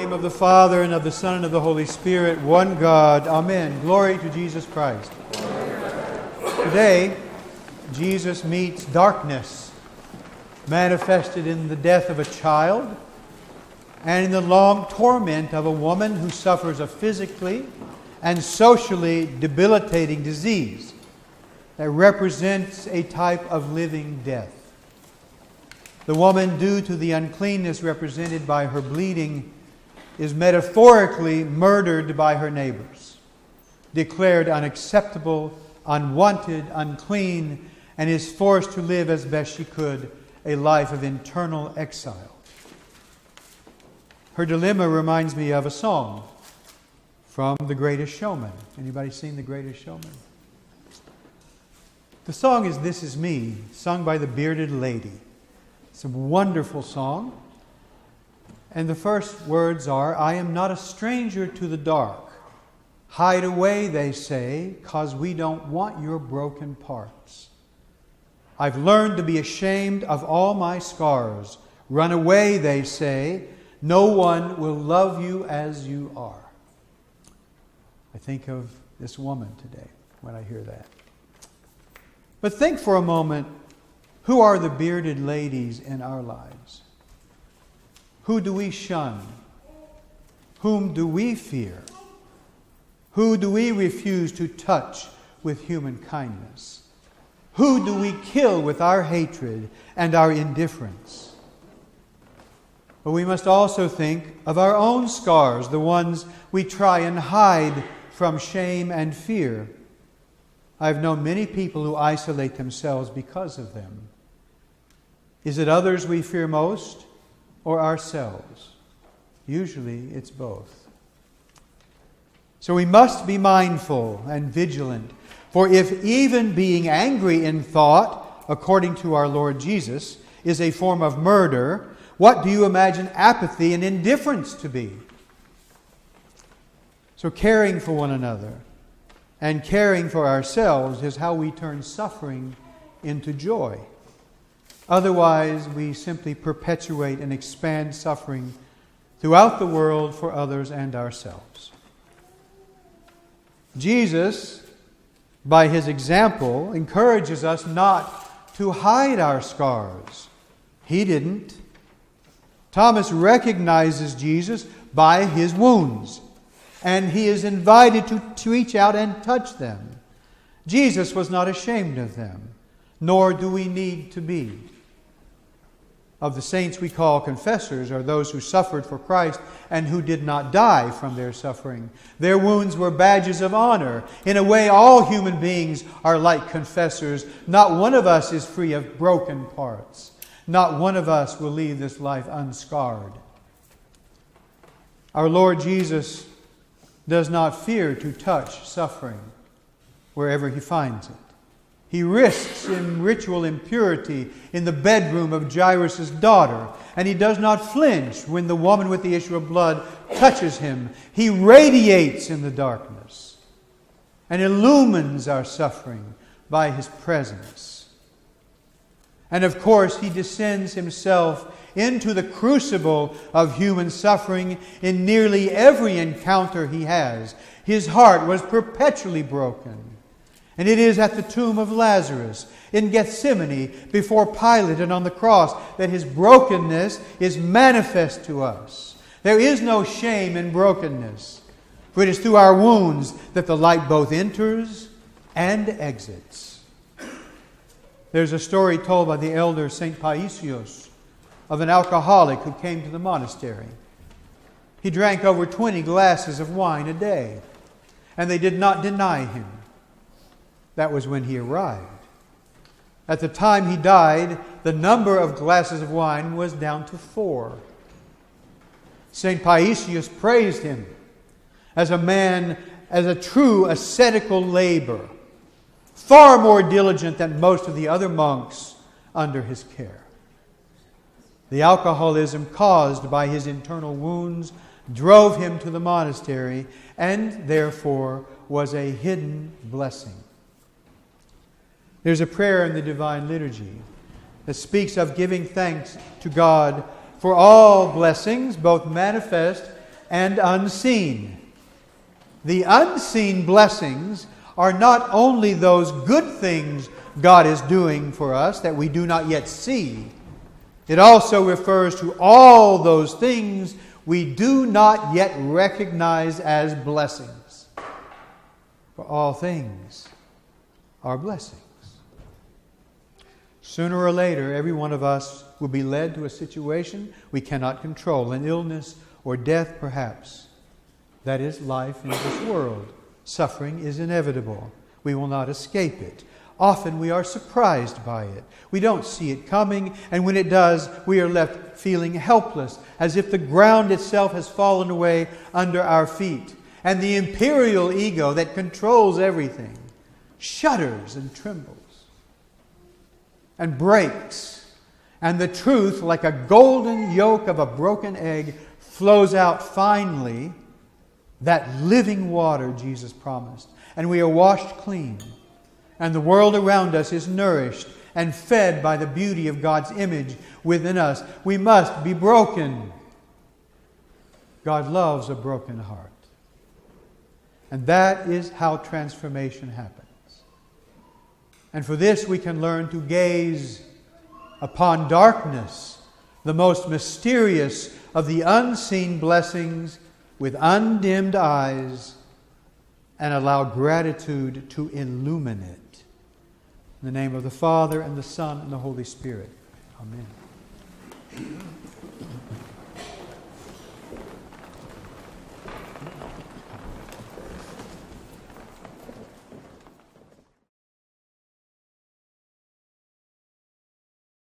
name of the Father, and of the Son, and of the Holy Spirit, one God. Amen. Glory to Jesus Christ. Today, Jesus meets darkness, manifested in the death of a child, and in the long torment of a woman who suffers a physically and socially debilitating disease that represents a type of living death. The woman, due to the uncleanness represented by her bleeding, is metaphorically murdered by her neighbors, declared unacceptable, unwanted, unclean, and is forced to live as best she could a life of internal exile. Her dilemma reminds me of a song from The Greatest Showman. Anybody seen The Greatest Showman? The song is "This Is Me," sung by the Bearded Lady. It's a wonderful song. And the first words are, "I am not a stranger to the dark. Hide away, they say, 'cause we don't want your broken parts. I've learned to be ashamed of all my scars. Run away, they say. No one will love you as you are." I think of this woman today when I hear that. But think for a moment, who are the bearded ladies in our lives? Who do we shun? Whom do we fear? Who do we refuse to touch with human kindness? Who do we kill with our hatred and our indifference? But we must also think of our own scars, the ones we try and hide from shame and fear. I've known many people who isolate themselves because of them. Is it others we fear most, or ourselves? Usually it's both. So we must be mindful and vigilant, for if even being angry in thought, according to our Lord Jesus, is a form of murder, what do you imagine apathy and indifference to be? So caring for one another and caring for ourselves is how we turn suffering into joy. Otherwise, we simply perpetuate and expand suffering throughout the world for others and ourselves. Jesus, by His example, encourages us not to hide our scars. He didn't. Thomas recognizes Jesus by His wounds, and he is invited to reach out and touch them. Jesus was not ashamed of them, nor do we need to be. Of the saints we call confessors are those who suffered for Christ and who did not die from their suffering. Their wounds were badges of honor. In a way, all human beings are like confessors. Not one of us is free of broken parts. Not one of us will leave this life unscarred. Our Lord Jesus does not fear to touch suffering wherever He finds it. He risks in ritual impurity in the bedroom of Jairus' daughter, and He does not flinch when the woman with the issue of blood touches Him. He radiates in the darkness and illumines our suffering by His presence. And of course, He descends Himself into the crucible of human suffering in nearly every encounter He has. His heart was perpetually broken. And it is at the tomb of Lazarus, in Gethsemane, before Pilate, and on the cross, that His brokenness is manifest to us. There is no shame in brokenness, for it is through our wounds that the light both enters and exits. There's a story told by the elder St. Paisios of an alcoholic who came to the monastery. He drank over 20 glasses of wine a day, and they did not deny him. That was when he arrived. At the time he died, the number of glasses of wine was down to 4. St. Paisius praised him as a man, as a true ascetical laborer, far more diligent than most of the other monks under his care. The alcoholism caused by his internal wounds drove him to the monastery, and therefore was a hidden blessing. There's a prayer in the Divine Liturgy that speaks of giving thanks to God for all blessings, both manifest and unseen. The unseen blessings are not only those good things God is doing for us that we do not yet see. It also refers to all those things we do not yet recognize as blessings. For all things are blessings. Sooner or later, every one of us will be led to a situation we cannot control, an illness or death perhaps. That is life in this world. Suffering is inevitable. We will not escape it. Often we are surprised by it. We don't see it coming, and when it does, we are left feeling helpless, as if the ground itself has fallen away under our feet. And the imperial ego that controls everything shudders and trembles and breaks. And the truth, like a golden yolk of a broken egg, flows out finally, that living water Jesus promised. And we are washed clean. And the world around us is nourished and fed by the beauty of God's image within us. We must be broken. God loves a broken heart. And that is how transformation happens. And for this we can learn to gaze upon darkness, the most mysterious of the unseen blessings, with undimmed eyes, and allow gratitude to illumine it. In the name of the Father, and the Son, and the Holy Spirit. Amen.